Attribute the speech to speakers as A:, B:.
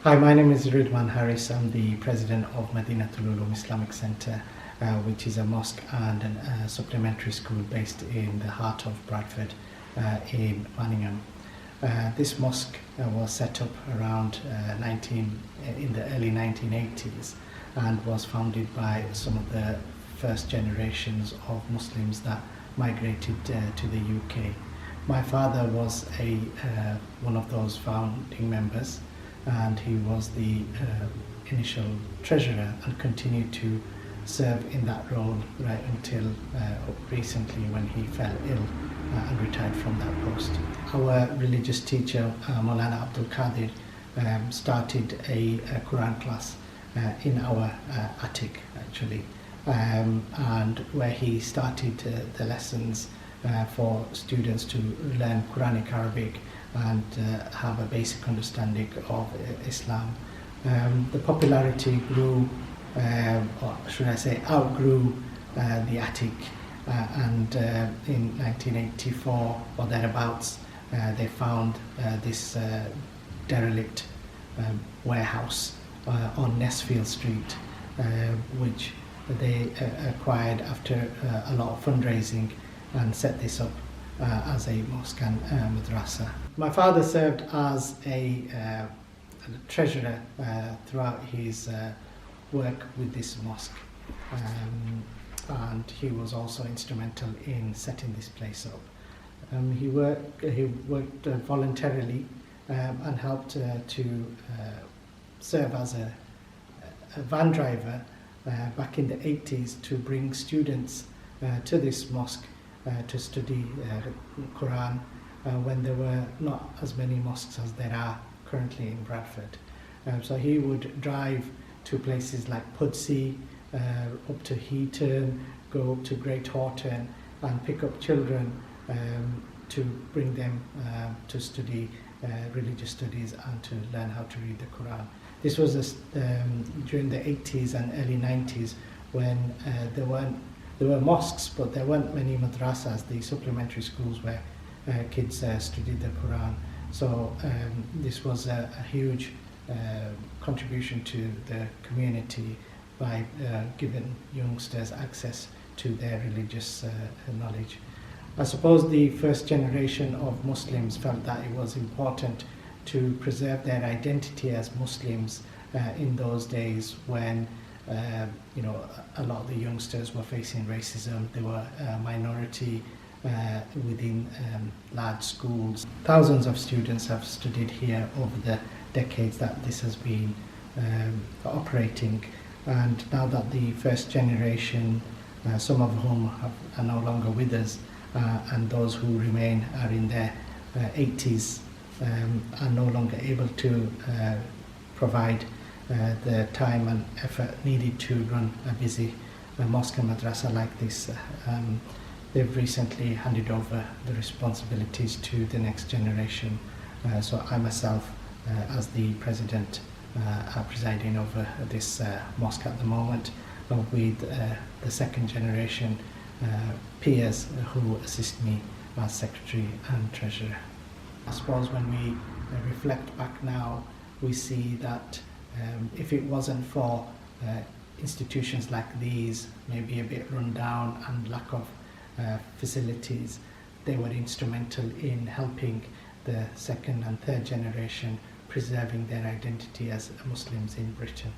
A: Hi, my name is Ridwaan Harris. I'm the president of Madinatul Uloom Islamic Centre, which is a mosque and a supplementary school based in the heart of Bradford in Manningham. This mosque was set up around in the early 1980s and was founded by some of the first generations of Muslims that migrated to the UK. My father was one of those founding members, and he was the initial treasurer and continued to serve in that role right until recently when he fell ill and retired from that post. Our religious teacher, Maulana Abdul Qadir, started a Quran class in our attic actually, and where he started the lessons for students to learn Quranic Arabic and have a basic understanding of Islam. The popularity grew, or should I say outgrew the attic, and in 1984 or thereabouts they found this derelict warehouse on Nesfield Street, which they acquired after a lot of fundraising and set this up as a mosque and madrasa. My father served as a treasurer throughout his work with this mosque, and he was also instrumental in setting this place up. He worked voluntarily and helped to serve as a van driver back in the 80s to bring students to this mosque to study Quran when there were not as many mosques as there are currently in Bradford. So he would drive to places like Pudsey, up to Heaton, go up to Great Horton and pick up children to bring them to study religious studies and to learn how to read the Quran. This was during the 80s and early 90s when there were mosques, but there weren't many madrasas, the supplementary schools where kids studied the Quran. So this was a huge contribution to the community by giving youngsters access to their religious knowledge. I suppose the first generation of Muslims felt that it was important to preserve their identity as Muslims in those days when a lot of the youngsters were facing racism. They were a minority within large schools. Thousands of students have studied here over the decades that this has been operating, and now that the first generation, some of whom are no longer with us, and those who remain are in their 80s, are no longer able to provide the time and effort needed to run a busy mosque and madrasa like this. They've recently handed over the responsibilities to the next generation. So I myself, as the president, are presiding over this mosque at the moment, with the second generation peers who assist me as secretary and treasurer. I suppose when we reflect back now, we see that if it wasn't for institutions like these, maybe a bit run down and lack of facilities, they were instrumental in helping the second and third generation preserving their identity as Muslims in Britain.